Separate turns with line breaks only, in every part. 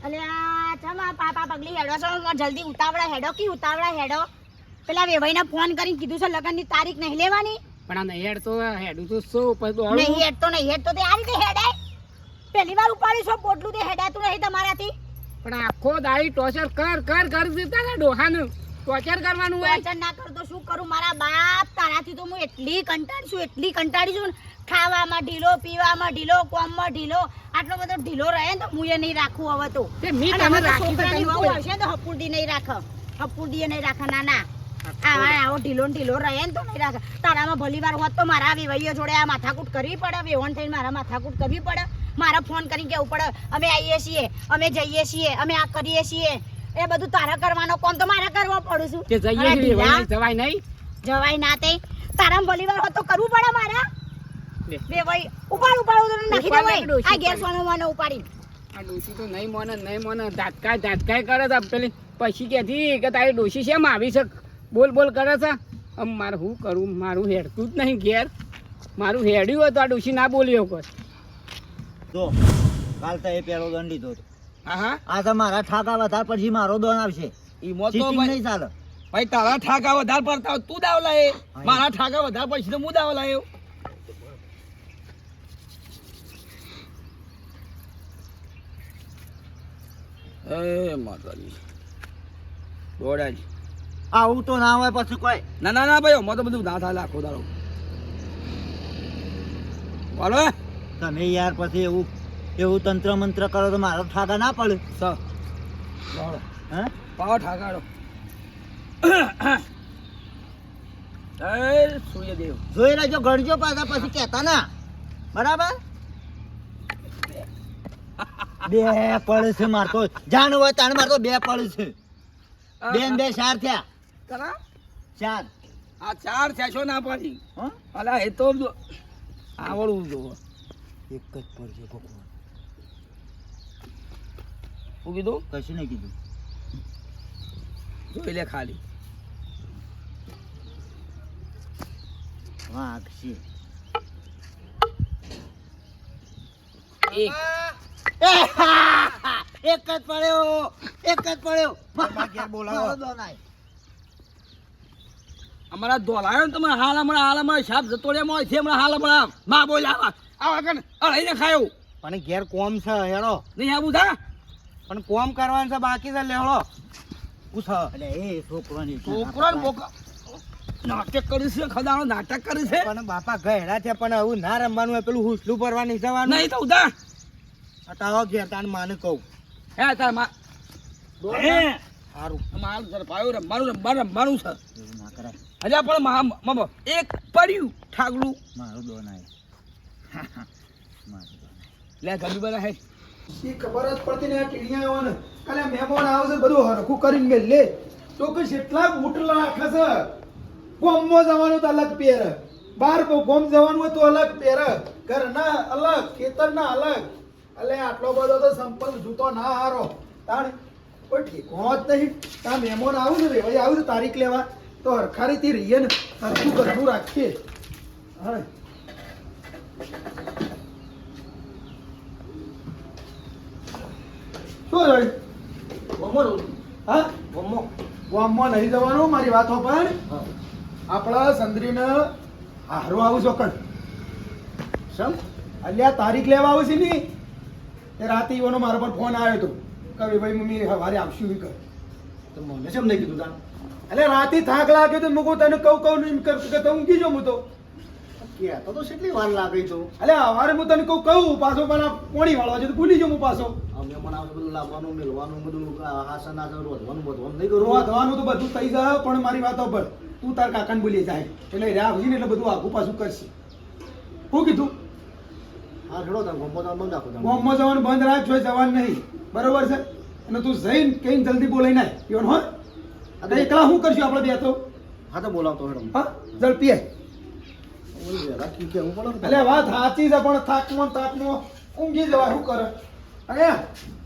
અલ્યા ચમા પાપા પગલી હેડો છો જલ્દી ઉતાવળા હેડો કી ઉતાવળા હેડો પેલા વેવાઈને ફોન કરીને કીધું છે લગનની તારીખ નહીં લેવાની
પણ આ નહીં હેડું તો શું પછી દોડું
નહીં હેડ તો તે આ રીતે હેડાય પહેલી વાર ઉપાડી છો પોટલું તે હેડાતું નહીં તમારાથી
પણ આખો દાડી ટોર્ચર કર દેતા ને ડોહાનું ટોર્ચર કરવાનું હોય
ટોર્ચર ના કર તો શું કરું મારા બાપ તારાથી તો હું એટલી કંટાળી છું ખાવામાં ઢીલો પીવામાં ઢીલો કોમમાં ઢીલો આટલો બધો ઢીલો રહે ને તો હું એ નહીં રાખું હવે તો
તે મી તમે રાખી તો
છોકરાની વહુ આવશે તો હપુરડી નહીં રાખે ના આવો ઢીલો રહે ને તો નહીં રાખે તારામાં ભલી વાર હોત તો મારા વેવાઈઓ જોડે આ માથાકૂટ કરવી પડે વેવણ થઈને મારા માથાકૂટ કરવી પડે મારા ફોન કરીને કેવું પડે અમે આવીએ છીએ અમે જઈએ છીએ અમે આ કરીએ છીએ એ બધું તારા કરવાનો કોમ તો મારા કરવો પડું છું
કે
જવાય ના તે તારામાં ભલી વાર હોત તો કરવું પડે મારા વેવાઈ ઉપાડ નાખી દે આ ગેસ વાળો ઉપાડી
આ ડોશી તો નહીં મોને ધાતકાય કરે છે પેલી પછી કહેતી કે તારી ડોશી શેમ આવી છે બોલ કરે છે મારે શું કરું મારું હેડતું જ નહીં ઘેર મારું હેડ્યું હોય તો આ ડોશી ના બોલ્યો કોઈ
તો કાલ તો એ પેલો દંડ લીધો
હા
આ તો મારા ઠાકા વધારે પછી મારો દોન આવશે
ઈ મોત તો
નહીં ચાલે
ભાઈ તારા ઠાકા વધારે પડતા તું દાવ લાય મારા ઠાકા વધારે પછી તો હું દાવ લાયો એ માતાજી દોડાજી
આવું તો ના હોય પછી કોઈ
ના ભાઈ મો તો બધું ના થાય આખો દાડો બોલો
તમે યાર પછી એવું તંત્ર મંત્ર કરો તો મારો ઠાકા ના પડે
હે પાવ ઠાકાડો સૂર્યદેવ
જોઈ લેજો ગણજો પાછા પછી કહેતા ના બરાબર બે પડે છે મારતો જાણ હોય તાણ મારતો બે પડે છે બે ચાર થયા
કરા
ચાર
આ ચાર થયા છો ના પાડી
હા
અલા એ તો આવડવું જો
એક જ પડશે ભગવાન
હું કીધું
કશું નહીં કીધું
જોઈ લે ખાલી
વાઘ છે એક જ પડ્યો
અમારા ધોલાયો ને તમે હાલ હમણાં સાપ જતોડિયામાં હોય છે હમણાં હાલ હમણાં માં બોલ્યા આવા કન અડાઈને ખાયો
પણ ઘેર કોમ છે હેડો
નહીં આવું થા
પણ કોમ કરવાનું છે બાકી છે લેવડો પૂછ એટલે એ છોકરાની
છોકરાને બોકા નાટક કરી છે ખદાનો નાટક કરી છે
પણ બાપા ગહેડા છે પણ આવું ના રમવાનું હોય પેલું હુસલું ભરવાની જવાનું
નહીં તો ઉધા
અટાવો ઘેર તાન માને કહું
હે તાર માં
સારું
માલ ઝડપાયો રમવાનું છે
એવું ના કરાય
હજા પણ એક પડ્યું ઠાગલું
મારું દોન આવે
લે ગમી બધા હે
એ ખબર જ પડતી ને આ ટીડિયા આવે ને કાલે મહેમાન આવશે બધું હરખું કરીને મેલ લે તો કે કેટલા બૂટલા રાખે છે ગોમમાં જવાનું તો અલગ પહેર બહાર ગોમ જવાનું હોય તો અલગ પહેર ઘરના અલગ ખેતરના અલગ એટલે આટલો બધો તો સંપલ જૂતો ના હારો તાણ કોઈ ઠીકો જ નહીં ત્યાં મહેમાન આવું ને રેવાઈ આવું ને તારીખ લેવા તો હરખારીથી રહીએ ને હરખું ઘરનું રાખીએ હા શું રહી હા ગોમમાં નહીં જવાનું મારી વાતો પર આપણા સંદ્રીને હારો આવું ચોકડ સમ અલ્યા તારીખ લેવા આવું છે ની એ રાતે ઈવાનો મારા પર ફોન આવ્યો હતો કે ભાઈ મમ્મી સવારે આવશું ઈ કર તો મને કેમ નહીં કીધું તાન એટલે રાતે થાક લાગ્યો તો મૂકું તને કહું નહીં કે તો ઊંઘી જાઉં હું તો
કહેતો તો કેટલી વાર લાગે તો
એટલે સવારે હું તને કહું પાછો પણ પોણી વાળવા છે તો ભૂલી જાઉં હું પાછો
અમે મને આ બધું લાવવાનું મેળવાનું બધું હાસન હાસન રોધવાનું નહીં કરું
રોધવાનું તો બધું થઈ જાય પણ મારી વાતો પર તું તાર કાકાને બોલી જાય એટલે રહ્યા આવશે ને એટલે બધું આગું પાછું કરશે શું કીધું
હા જોડો તમે ગોમમાં બંધ રાખો
ગોમમાં જવાનું બંધ રાખ જોઈ જવાનું નહીં બરોબર છે અને તું જઈને કઈ જલ્દી બોલાઈ નાય પીવાનું હોય એટલે એકલા શું કરશું આપણે બે તો
હા તો બોલાવતો હેડો
હા જલ પીએ
રાખી કે હું બોલો
એટલે વાત સાચી છે પણ તાકમાં ઊંઘી જવાય શું કરે અરે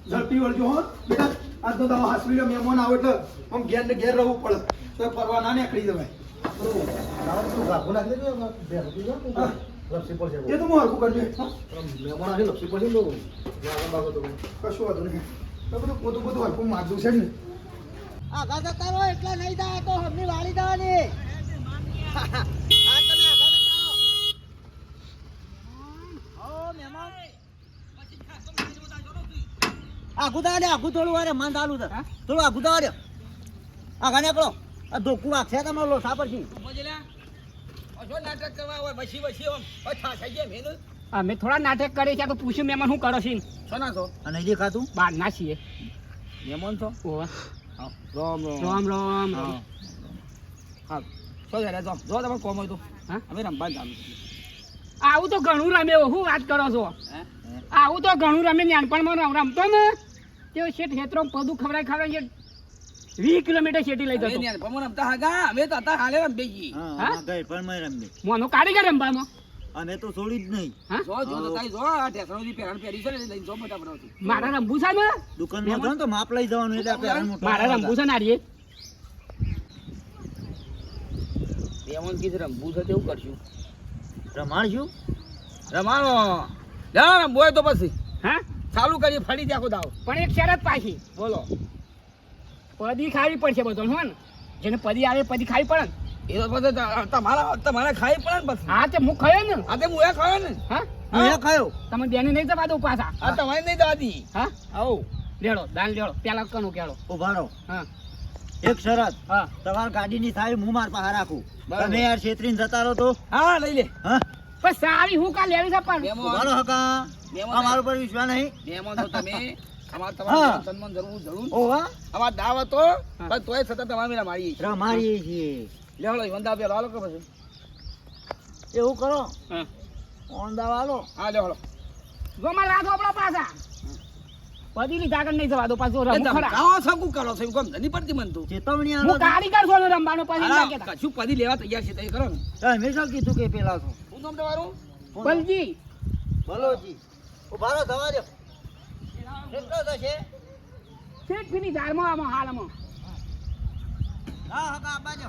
ઝડપી વળજો હો બેટા આજ તો તમારા હોસ્પિટલ મહેમાન આવે એટલે આમ ઘેર ને ઘેર રહેવું પડે તો ફરવા ના નીકળી જવાય એ તો હું હરખું કરજો
મહેમાન આવી લપસી પડશે તો
કશું વાંધો નહીં તો બધું પોતું હરખું મારતું છે ને.
આગા જતા રહો એટલે નહીં થાય તો હમની વાળી દેવાની. હા, તમે આગા જતા રહો. ઓ, મહેમાન. આગું થવા દે, આગું થોડું વારે મન ચાલુ છે.
હા?
થોડું આગું થવા દે. આગા નીકળો. આ ધોકું વાગશે તમારો લોસા પરથી.
અમે થોડા નાટક કરીએ છીએ તો પૂછ્યું મહેમાન શું કરો છો સોના છો
અને નહીં દેખાતું?
બહાર ના છીએ
મહેમાન છો?
ઓવે.
રામ
રામ રામ રામ.
હા. શું છે જો જો તમારે કોમ હોય તો
હા?
અમે રમવા ચાલુ.
આવું તો ઘણું રમે શું વાત કરો છો આવું તો ઘણું રમે નાનપણમાં રમતો ને તે શેઠ હેતરો પદું ખવડાય 20 કિલોમીટર શેટી લઈ જતો
હા, ગઈ પણ મેં રમી.
મોનો કારીગર રમવાનો
અમે તો છોડી જ નહીં.
હા મારા રમવું છે ને
દુકાનમાં જાઓ ને તો માપ લઈ જવાનું એટલે આપણે હેરાન મોટા
મારા રમવું છે નારીએ
રમાડશું?
હા
ચાલુ કરી ફરી દેખો દાવ
પણ એક શરત પાછી
બોલો
પદી ખાવી પડશે બધો હો ને જેને પદી આવે પદી ખાવી પડે ને
એ તો પછી તમારે ખાઈ પડે ને પછી
હા તે હું ખાયો ને
આ તે મુએ ખાયો ને
હા
હું એ ખાયો.
તમે બેને નહીં જવા દો પાછા
આ તમારી નહીં દાદી
હા
આવો
લેડો દાન લેડો પેલા કનું કેળો
ઉભા રહો.
હા
એક શરત,
હા
તમારી ગાડીની સારી હું માર પાસે રાખું.
બરાબર.
તમે યાર છેતરીને જતા રહો તો
હા લઈ લે
હા?
પણ સારી હું કા લેવી છે પણ
ઉભા રહો હકા.
મહેમાન.
અમારા ઉપર વિશ્વાસ નહીં?
મહેમાન છો તમે અમારે
હા.
તમારું સન્માન જરૂર
ઓવા
અમાર દાવ હતો પણ તોય છતાં તમારે મેરા મારી
રમાડીએ છીએ.
લેવડો વંદા પેલો હાલો કે પછી
એવું કરો,
હા
ઓંદા વાલો.
હા લેવડો
જો મારે રાધો આપણા પાછા પદી લીધા આગળ નહીં જવા દો પાછો રમું ખરા
કાવો સગું કરો છો કોમ ધની પડતી મન તું
ચેતવણી
હું
આલો.
કારીગર છું ને રમવાનો પદી લાગે તા.
કશું પદી લેવા તૈયાર છે તઈ કરો ને
તમે શું કીધું કે પેલા છો?
હું તમને તમારું
બલજી
ભલોજી. ઉભા રહો, જવા દો. કેટલો થશે?
શેઠ ફીની ધારમાં આમાં હાલમાં
હા હકા આપવા દો.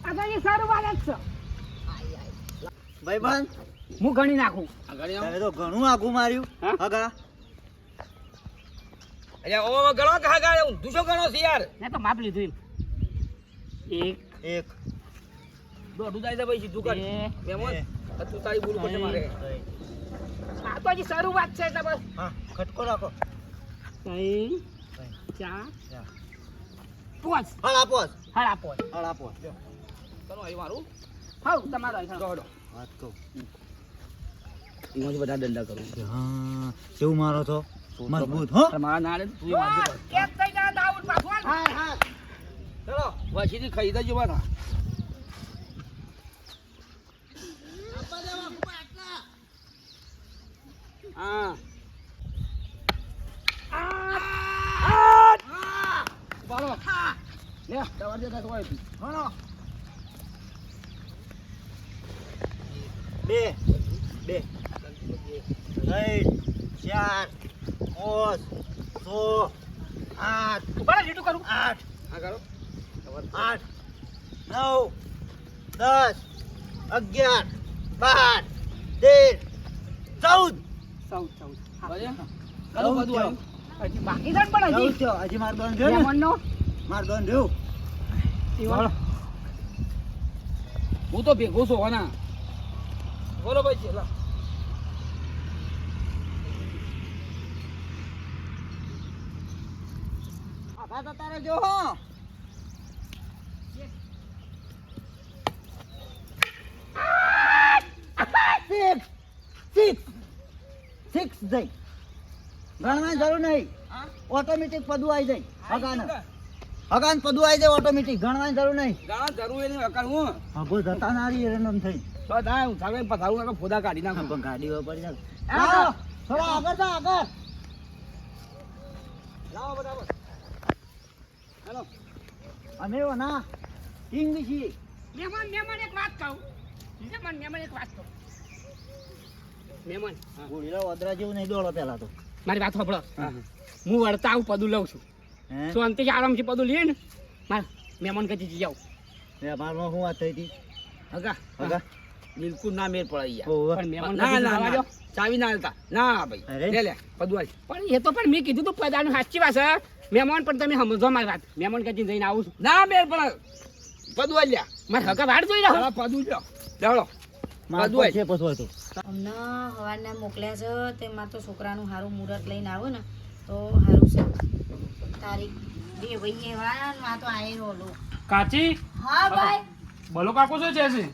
આ તો એ સારું વાત જ છે
ભાઈબંધ,
હું ગણી નાખું
આ ઘડી આવો
તમે તો ઘણું આઘું માર્યું.
હા?
હકા
અલ્યા ઓ ગણો કે હા હું દુસો ગણો છે યાર
મેં તો માપ લીધું એમ
એક
દોઢું જાય છે ભાઈ સીધું કર
બે
મહેમાન આ તું તારી ભૂલ પડશે મારે
આ તો હજી શરૂ વાત છે એટલે બસ
હા, ખટકો રાખો.
3 4 5
હળ આપો જ.
હાલ આપો
હળ આપો જ.
ચલો અહીં મારું
હાઉ તમારો અહીં
દોડો
વાત કહું.
એમાં બધા દંડા કરું
હા, કેવું મારો છો? મજબૂત હો.
મારા નાડે તું મારજો
કેમ થઈ જાય દાઉદ પાછો
હા હા.
ચલો વસીથી ખાઈ દેજો બાના હા બાલો લે દવા દે તો હોય
ઘણો. બે બે 3 4 5 6 8
બરાબર લીટું કરું
8
હા કરો
8 9 10 11 12 13 14
14
બજે કરું બધું આવ્યું
હજી બાકી છે ને પણ હજી
હજી માર દોન રહ્યો ને?
લેમનનો
માર દોન રહ્યું.
ઈવન
હું તો ભેગો છું હોના બોલો ભાઈ ચેલા
આખા જતા રહેજો હો. સિક્સ જઈ ગણવાની જરૂર નહીં. ઓટોમેટિક પદું આવી જાય. હગાન પદું આવી જાય ઓટોમેટિક. ગણવાની જરૂર નહીં.
ગાણા જરૂર એની અકાળ હું
હગો જતા નારી એરંડમ થઈ.
તો થાય હું થાકે પથારું કાકા ફોદા કાઢી નાખું
પણ ગાડી વાપરી જાય. લાવો, થોડા આગળ જા, આગળ. લાવો બરાબર.
હેલો
અમે એવો ના કિંગ છીએ.
મહેમાન એક વાત કહું મહેમાન એક વાત કહું મહેમાન
ગોળીલા ઓદરા જેવું નહીં દોડો પેલા તો.
મારી વાત સાંભળો હું વળતા આવું પદું લઉં છું
હે?
શાંતિથી આરામથી પદું લઈએ ને મારે મહેમાન કદી જાઉં
વેપારમાં શું વાત થઈ હતી?
હગા
હગા
બિલકુલ ના મેળ પડે યાર.
ઓહો.
પણ મહેમાન
ના
કદી
ના
જવા
ના
દો.
ચાવી ના હાલતા ના ભાઈ
અરે.
લે લે બધું હાલ.
પણ એ તો પણ મેં કીધું તું પદાનું સાચી વાત છે મહેમાન પણ તમે સમજો મારી વાત મહેમાન કદી જઈને આવું છું
ના મેળ પડે બધું હાલ લ્યા.
મારે હકા વાડ જોઈ રહ્યો
હા, બધું લ્યો ચાલો
માર
બધું
છે પછી તો
અમને હવારના મોકલ્યા છે તેમાં તો છોકરાનું સારું મુહૂર્ત લઈને આવો ને તો સારું છે તારીખ બે ભાઈ એવા તો આવી રોલો
કાચી
હા ભાઈ
બોલો કાકો શું છે છે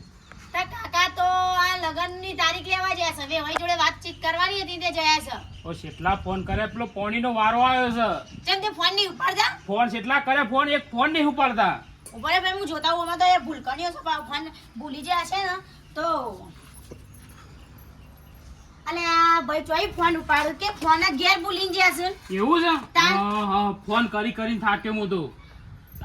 તાર કાકા તો આ લગનની તારીખ લેવા ગયા છે વેવાઈ જોડે વાતચીત કરવાની હતી તે ગયા છે
ઓ કેટલા ફોન કરે પેલો પોણીનો વારો આવ્યો છે
જેમ તે ફોન નહીં ઉપાડતા
ફોન કેટલા કરે ફોન એક ફોન નહીં ઉપાડતા
ઉપર ભાઈ હું જોતા હું તો એ ભૂલકણીઓ છે ફોન ભૂલી જાય છે ને તો અલે આ ભાઈ ચોઈ ફોન ઉપાડ્યો કે ફોન જ ઘેર ભૂલીને ગયા છે
એવું છે
તાર-
હા હા ફોન કરી કરીને થાક્યો હું તો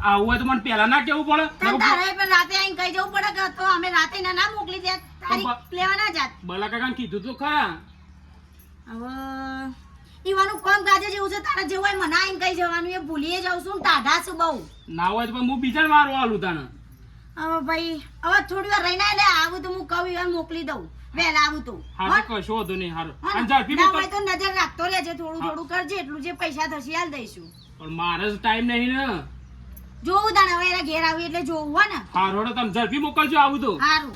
આવું હોય તો મને પહેલા ના કેવું પડે
તાર તારે પણ રાતે આઈને કહી જવું પડે કે તો અમે રાતે ના મોકલી દે તારીખ લેવા ના જાત
બલા કાકાને કીધું તો ખરા
હવે ઈવાનું કોમ કાજે જેવું છે તારે જેવું હોય મને આઈને કહી જવાનું એ ભૂલીએ જાઉં છું ને ટાઢા છું બહુ
ના હોય તો પણ હું બીજા વારો આલું તને
હવે ભાઈ હવે થોડી વાર રહીને એટલે આવું તો હું કહું ઈવન મોકલી દઉં વહેલા આવું તો
હા તો કશો વાંધો નહીં હારું
હા
અને
ને?
ઝડપી
ના
મોકલ
હોય તો નજર રાખતો રહેજે થોડું થોડું કરજે એટલું જે પૈસા થશે હાલ દઈશું
પણ મારે જ ટાઈમ નહીં ને
જોવું તાને હવે એના ઘેર આવી એટલે જોવું હોય ને
હારો તમે ઝડપી મોકલજો આવું તો
સારું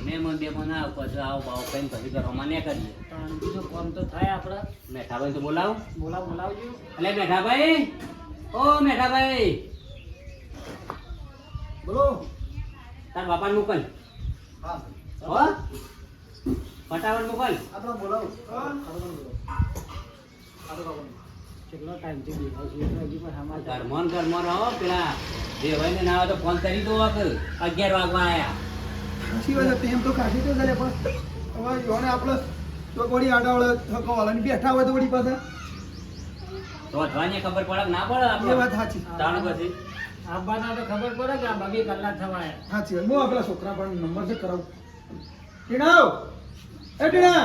મહેમાન બેમાન આવ પછી આવો બાવો કઈ પછી ઘરમાં ને કરીએ
બીજું કામ તો થાય આપણે.
મેઠાભાઈ તો બોલાવો
બોલાવજો
અલે મેઠાભાઈ ઓ મેઠાભાઈ
બોલો
તાર બાપાને મોકલ
હા
હો ફટાફટ મોકલ
આપણે બોલાવો
કેટલો ટાઈમથી બેઠા છીએ એટલે હજી પણ સમાચાર
ઘરમાં રહો પેલા દેવાઈને ના આવે તો ફોન કરી દો વાક 11 વાગવા આયા
સાચી વાત છે, તેમ તો કાઢી તો ચાલે પણ હવે યોને આપણે તો વળી આડાવડે થકો વાળાની બેઠા હોય તો વળી પાછા
તો અઠવાડિયે ખબર પડે કે ના પડે
એ
આપણે
વાત સાચી
તાણ પછી
આવવાના તો ખબર પડે કે આ 2 કલાક થવાય.
સાચી વાત હું આ પેલા છોકરા પણ નંબર છે કરાવું ટીણાવ એ ટીણા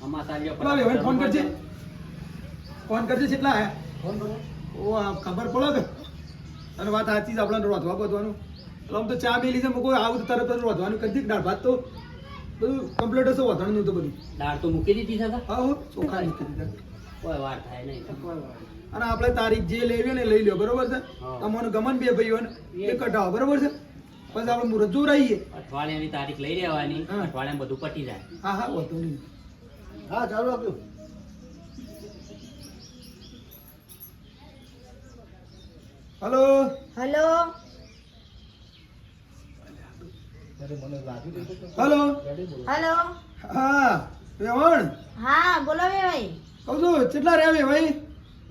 અમાસા લ્યો
પેલા વેવાઈને ફોન કરજે કેટલા આયા ઓ આ ખબર પડે કે અને વાત સાચી છે આપણને રોધવા બોધવાનું એટલે આમ તો ચા મેલી છે કોઈ આવું તો તરત જ રોધવાનું કરી દીધી દાળ ભાત તો બધું કમ્પ્લીટ હશે વધવાનું તો બધું
દાળ તો મૂકી દીધી છે
હા હો ચોખા મૂકી દીધા
કોઈ વાર થાય નહીં
અને આપણે તારીખ જે લેવી હોય ને લઈ લ્યો બરોબર છે
હા.
તમને ગમન બે ભાઈઓ ને એ કઢાવો બરોબર છે પછી આપણે મુહૂર્ત જો રહીએ
અઠવાડિયાની તારીખ લઈ લેવાની
હા.
અઠવાડિયામાં બધું પટી જાય
હા હા વાંધો નહીં
હા ચાલુ રાખજો
હલો
હલો
હલો
હલો
હા વેવણ
હા બોલો ભાઈ
કહું છું કેટલા રહ્યા ભાઈ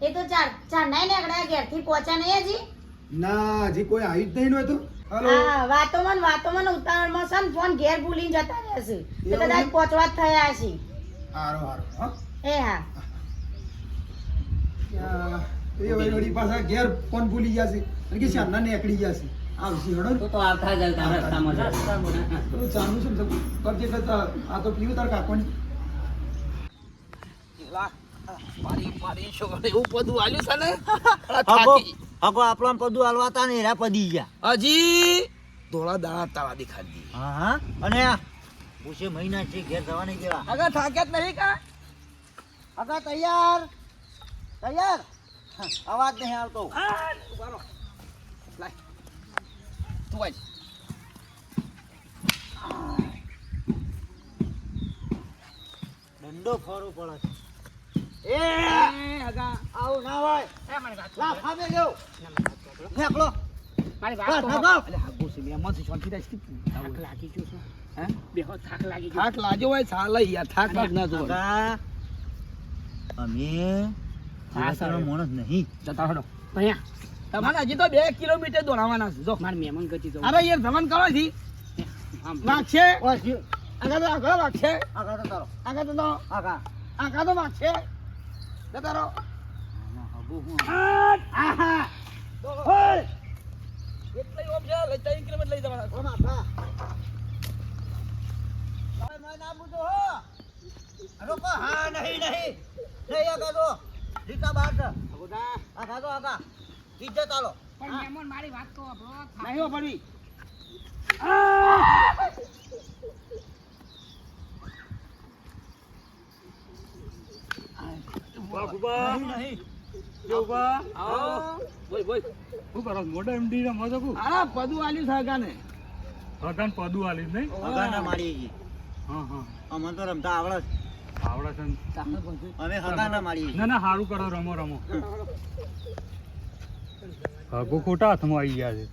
એ તો ચાર નહીં નીકળ્યા ઘેરથી પહોંચ્યા નહીં હજી
ના હજી કોઈ આવ્યું જ નહીં હોય તો હલો
હા વાતોમાં ઉતાવળમાં છે ને ફોન ઘેર ભૂલીને જતા રહ્યા છે તો
એવું
કદાચ
એમ?
પહોંચવા જ થયા છે
હારો હારો હા
એ હા
ત્યાં એ વળી પાછા ઘેર ફોન ભૂલી ગયા છે અને કે શ્યામના નીકળી ગયા છે આવશે હડો ને.
તો આવતા જ આવતા રસ્તામાં જ.
પેલું ચાલુ છે ને તો કરજે કરતા આ તો પીવું તાર કાકોની
મારી છોકરી એવું બધું આલ્યું છે ને
હગો હગો આપણને પદું હાલવાતા ને એરા પદી ગયા
હજી ધોળા દાણા તાવા દેખાડી
હા હા અને આ પૂછે મહિના છે ઘેર જવા નહીં દેવા
આગળ થાક્યા જ નહીં કા
હગા તૈયાર તૈયાર હા, અવાજ નહીં આવતો
ઉભારો લાય તું આજ
દંડો ફોડવો પડે છે. એ
આગા
આવું ના હોય
મારી વાત
લા ફામે લેવ નેકલો
મારી
બસ,
વાત
હગો.
અલે હાગો છે મેં મત શાંતિ રાખ
થાક લાગી ગયો છે
હે
બેહો થાક લાગી ગયો
થાક લાગ્યો હોય ચાલે યાર થાક લાગ ના જો
હગા અમે
હા, સારું.
માણસ નહીં
જતા હડો
ભણ્યા
તમારે હજી તો 2 કિલોમીટર દોડાવવાના છે જો
મારે મહેમાન ગતિ જવું
અરે યાર ભ્રમણ કરો છી
આમ
વાગશે
બસ જો.
આગળ તો આગળ વાગશે
આગા તો તારો
આગળ તો
આગા
આગળ તો વાગશે જતા રહો
હગો હું
આહા હોય એટલે ઓમ છે લઈ 3 કિલોમીટર લઈ જવાના
કોણ આપા હવે મેં ના પૂછો હો રોકો હા નહીં આગા તો રીતા બાર છે આગા તો આગા જીજે ચાલો
પણ મહેમાન મારી વાત તો આપણો
નહીં હો પડવી વાઘુબા જોબા આવો બોલ બોલ
શું કરો મોટા એમડી રમો છો કુ
આ પદુ આલ્યું સાગાને
હગાન પદુ આલીશ નહીં
હગાના મારી છીએ.
હા હા
અમને તો રમતા આવડે જ.
આવડે છે ને.
અમે હગાના મારીએ છીએ.
ના ના સારું કરો રમો રમો હગો ખોટા હાથમાં આવી ગયા છે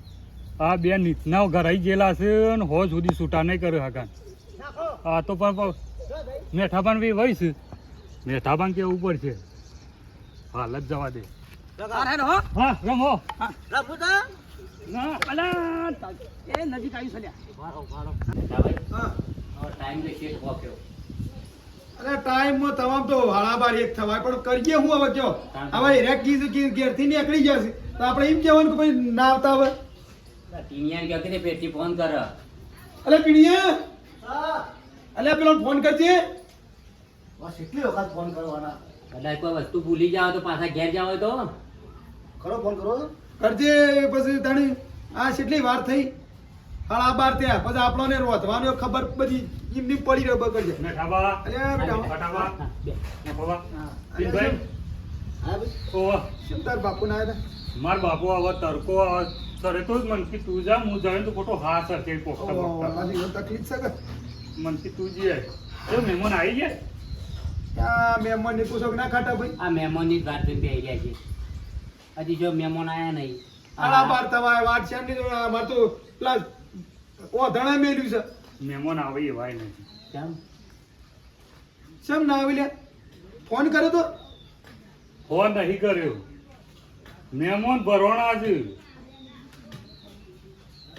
આ બે નીચના ઘરાઈ ગયેલા છે ને હો સુધી છૂટા નહીં કરે હગાન આ તો પણ મેઠાબાન બી વહી છે મેઠાબાન કેવું પડશે હાલ જ જવા દે
અરે હો
હા રમો
રફુતા?
ના
અલા એ નજીક આવી સલ્યા
ટાઈમ ને શેઠ વાપ્યો
અરે ટાઈમમાં તમામ તો હાળાબાર એક થવાય પણ કરીએ હું હવે કયો હવે હેરેક ઘેરથી નીકળી ગયા છે તો આપણે એમ કહેવાનું કે ભાઈ ના આવતા હવે
ટીનિયા કહે કે પેટી ફોન કર
અલે પીણીયા અલે પેલો ફોન કરજે
બસ એટલી વખત ફોન કરવાના.
કદાચ કોઈ વસ્તુ ભૂલી જાવ તો પાછા ઘેર જાવ તો
કરો ફોન કરો.
કરજે પછી તાણી આ કેટલી વાર થઈ હાળાબાર ત્યાં પછી આપણને રોધવાનો ખબર બધી એમની પડી રહ્યો કરજે
મેઠાબા
અરે બેટા
ફટાબા મેઠાબા
અરે
ભાઈ
હા ભાઈ.
ઓવા
શું તાર બાપુ ના આવ્યા
માર બાપુ હવે તડકો સરે તો જ મન કે તું જા હું જાય તો ખોટો હા સર કે પોખતા
ઓહો,
પોખતા
મારી તકલીફ છે કે
મન કે તું જે એ મહેમાન આવી ગયા
આ મહેમાન ને પૂછો કે ના ખાટા ભાઈ
આ મહેમાનની જ વાત બે રહ્યા છે હજી જો મહેમાન આયા નહીં
હાળાબાર તમારે વાત છે એમની જોડે અમારે તો પેલા ઓધણા મેલ્યું છે
મહેમાન આવે એવાય નથી
કેમ
શેમ ના આવી લે ફોન કર્યો તો
ફોન નહીં કર્યો મહેમાન ભરવાના છે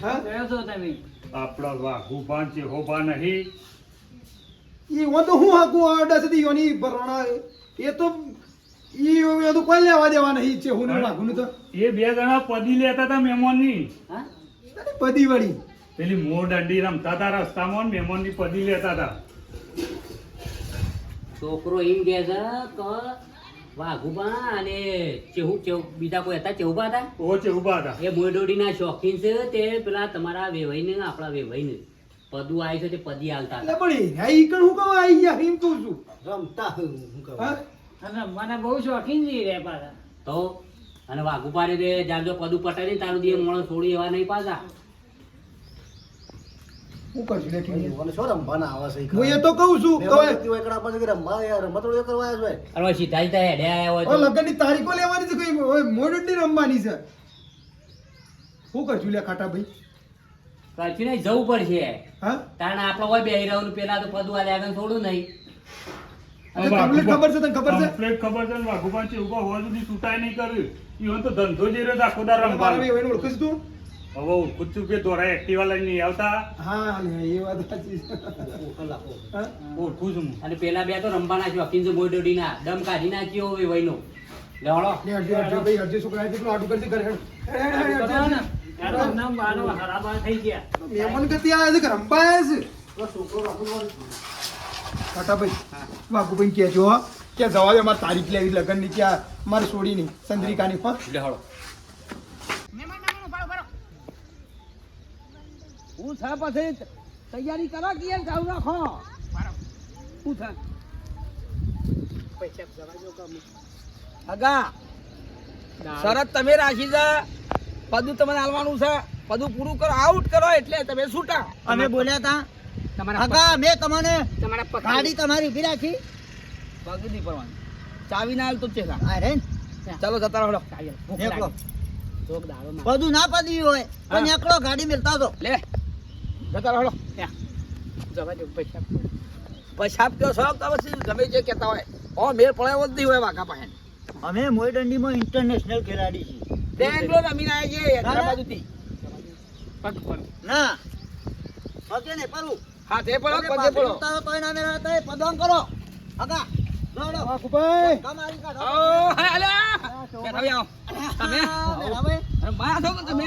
હા
કયો છો તમે
આપણા વાઘુબાન છે હોબા નહીં
ઈ હું તો હું હાકું આડા સુધી યોની ભરવાના એ તો ઈ તો કોઈ લેવા દેવા નહીં છે હું ને વાઘું તો
એ બે જણા પદી લેતા હતા મહેમાનની
હા
બધી વળી
પેલી મોર દંડી રમતા હતા રસ્તામાં ને મહેમાનની પદી લેતા હતા
છોકરો એમ કહે છે કે વાઘુબા અને ચેહુ બીજા કોઈ હતા ચેહુબા હતા
ઓ છે ઉભા હતા
એ મોયડોડીના શોખીન છે તે પેલા તમારા વેવાઈને આપણા વેવાઈને પદુ આવી છે તે પદી હાલતા
એટલે
હતા
પણ એ ઈ કણ હું કહું આવી ગયા એમ કહું છું
રમતા હું કહું.
હા
અને મને બહુ શોખીન જી રે પાછા
તો અને વાઘુબા રે જાજો પદુ પટાઈ ને તારું દી મોણસ છોડી એવા નહીં પાછા
હું કરશું લે ટીવી?
મને શું રમવાના આવે છે ઈ
હું એ તો કહું છું
મહેમાન
કહે
વ્યક્તિ હોય એકડા પાસે કે રમવા યાર રમત થોડી કરવા આવ્યા છે.
અરે સીધા સીધા હેડે આયા હોય
ઓ
તો
લગ્નની તારીખો લેવાની છે કઈ મોડું રમવાની છે શું કરશું લે ખાટા ભાઈ
કરશું નહીં જવું પડશે
હા
કારણ આપણે હોય બે હીરાઓનું પેલા તો પદુ આલે આગળ થોડું નહીં
અરે તમને ખબર છે તને ખબર છે
કમ્પ્લેટ ખબર છે ને વાઘુબાન છે ઉભા હોવા સુધી છૂટાય નહીં કર્યું ઈવન તો ધંધો જે રહ્યો આખો દાર
મારા
રમવાનો
ભાઈ ઓળખું છું તું
હવે ખુદ ચૂકે દોરા એક્ટિવા લઈને નહીં આવતા
હા લે એ વાત સાચી છે હા?
ઓળખું છું હું.
અને પેલા બે તો રમવાના શોખીન છે મોયડોડીના દમ કાઢી નાખ્યો હવે વયનો લેવડો
લે હરજી હરજી ભાઈ હરજી છોકરા કેટલું આટું કરજે ઘરે હેડ. હેડ, હેડ, હેડ, હરજી, હરજી.
એનો નામ બાનો હરાબા થઈ ગયા
મહેમાન કે ત્યાં આવ્યા છે કે રંબા આવ્યા છે ખાટા ભાઈ વાઘુભાઈ કહેજો હો કે જવા દે અમારે તારીખ લેવી લગ્નની ક્યાં મારે છોડીની ચંદ્રિકાની હો
લેવડો
હું છે પછી તૈયારી કરો કે યાર ચાલુ રાખો હું છે અગા શરત તમે રાખી છે પદું તમને હાલવાનું છે પદું પૂરું કરો આઉટ કરો એટલે તમે છૂટા
અમે બોલ્યા તા
તમારા
કાકા મેં તમને
તમારા પગ
ગાડી તમારી ઉભી રાખી
પગ નહીં પડવાનું ચાવી ના હાલ તો ચેલા
આ રે
ચાલો જતા રહો
એકલો
ચોક દાડો માં
બધું ના પડી હોય પણ એકલો ગાડી મેલતા તો
લે જતા રહો જવા દે પૈસા પૈસા કયો છો તો પછી ગમે જે કહેતા હોય ઓ મેળ પડ્યો જ નહીં હોય વાઘા પાસે
અમે મોઈદંડીમાં ઇન્ટરનેશનલ ખેલાડી છીએ
બેંગ્લોર રમીને આવ્યા છે હૈદરાબાદથી
પગ પર
ના પગે ને પરું
હા તે પડો પગે પડો
તોય ના મેળા તોય પદવાન કરો આગા દોડો
વાઘુભાઈ
કમારી કાઢો
ઓ હે અલ્યા બેઠા આવો તમે
હવે
અરે બા છો કે તમે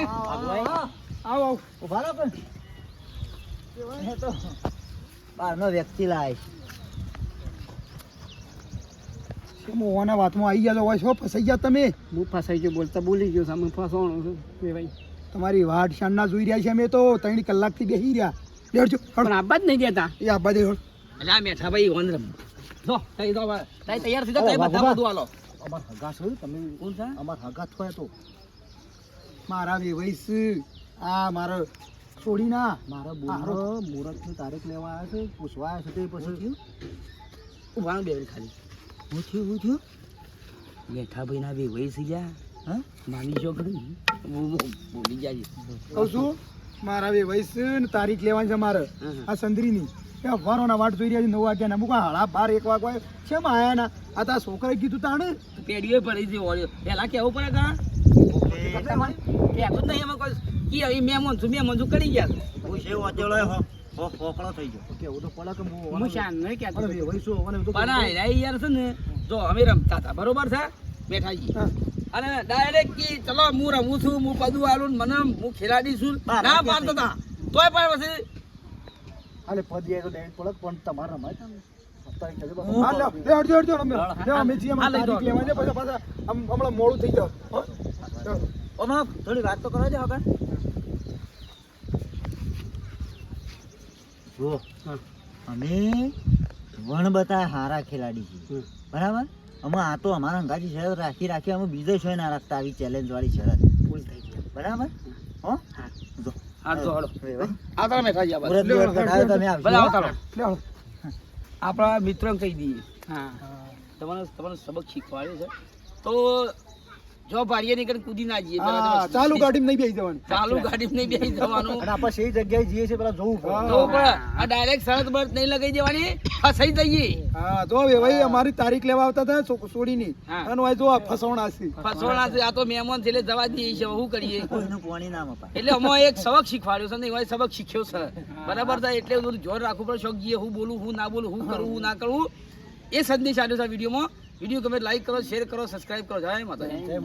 આવો ઉભા રહો પણ એ તો બહારનો વ્યક્તિ લાય
મોવાના વાતમાં આવી ગયા હોય છો ફસાઈ ગયા તમે
હું ફસાઈ ગયો બોલતા બોલી ગયો સામે ફસાણો છું વેવાઈ
તમારી વાટ શાનના જોઈ રહ્યા છે અમે તો 3 કલાકથી બેસી રહ્યા લેડજો
પણ આબા જ નહીં દેતા
એ આબા દે હળ
એટલે આ મેઠા ભાઈ ઓન રમ જો તઈ તો હવે તઈ તૈયાર થઈ જાવ તઈ બધા બધું હાલો
અમાર હગા છો તમે
કોણ છે
અમાર હગા થયા તો
મારા વેવાઈસ આ મારો છોડી ના
મારા બોલ મુહૂર્તની તારીખ લેવા આવ્યા છે પૂછવા આવ્યા છે તે પછી
ઉભાણ બે મિનિટ ખાલી
હું થયું
મેઠા ભાઈ ના બે વહી સી ગયા હા માની જો ખરી બોલી જાય
કહું છું મારા વેવાઈસ ને તારીખ લેવાની છે મારે આ સંદરીની એ વારોના વાટ જોઈ રહ્યા છે 9 વાગ્યાના મુકા હાડા 12 1 વાગ્યા કેમ આયા ના આ તા છોકરાએ કીધું તાણે
પેડીઓ પડી છે ઓળ્યો પેલા કેવું પડે કા કે નહીં એમાં કોઈ કી આવી મેમન છું કરી ગયા
હું છે વાતેલો હોકળો થઈ ગયો કેવું તો પડે કે
હું શાન નહીં કહેતો.
અરે વેવાઈસો મને તો
પણ આ યાર છે ને જો અમે રમતા હતા બરોબર છે બેઠાજી
હા.
અને ડાયરેક્ટ કી ચલો હું રમું છું હું પદું આલું ને મને હું ખેલાડી છું ના પાડતો હતા તોય પણ પછી
હાલે પદીએ તો ડેટ પડે પણ તમારે રમાય તમે
હા લે હળજો અમે છીએ
હા, લઈ
તારીખ
જાઓ.
લેવાની છે પછી પાછા હમણાં મોડું થઈ જાવ હો? ચાલો.
ઓમાં થોડી વાત તો કરવા દે હગા જો અમે વણ બતા હારા ખેલાડી છીએ બરાબર અમે આ તો અમારા અંગાજી શરત રાખી અમે બીજો શોય ના રાખતા આવી ચેલેન્જ વાળી શરત
ભૂલ થઈ ગઈ
બરાબર હો જો
હા તો હળો
વેવાઈ
આવતા મેઠાજી આ
મુરત દિવસ કઢાયો તમે આવજો
ભલે આવતા રહો.
લે હળો.
આપણા મિત્રોને કહી દઈએ
હા
તમારે સબક શીખવાડ્યો છે તો જો ભારીએ નીકળ કૂદી ના જઈએ
હા ચાલુ ગાડીમાં નહીં બેસી જવાનું
ચાલુ ગાડી નહીં બેસી જવાનું
અને આપણે সেই જગ્યાએ જઈએ છીએ પેલા જોવું પડે
હા.
તો પણ આ ડાયરેક્ટ શરત બરત નહીં લગાઈ દેવાની ફસાઈ જઈએ
હા જો વેવાઈ અમારી તારીખ લેવા આવતા હતા છોડીની
હા.
અને ભાઈ જો આ ફસવણા છે
ફસોણા છે આ તો મહેમાન છે એટલે જવા દઈએ છે શું કરીએ
કોઈનું પાણી ના મપાય
એટલે અમે એક સબક શીખવાડ્યો છે ને એમાં સબક શીખ્યો છે બરાબર છે એટલે બધું જોર રાખવું પડે શોખ જઈએ હું બોલું હું ના બોલું હું કરું હું ના કરું એ સંદેશ આવ્યો છે આ વિડીયોમાં વિડીયો ગમે લાઈક કરો શેર કરો સબસ્ક્રાઇબ કરો જય માતાજી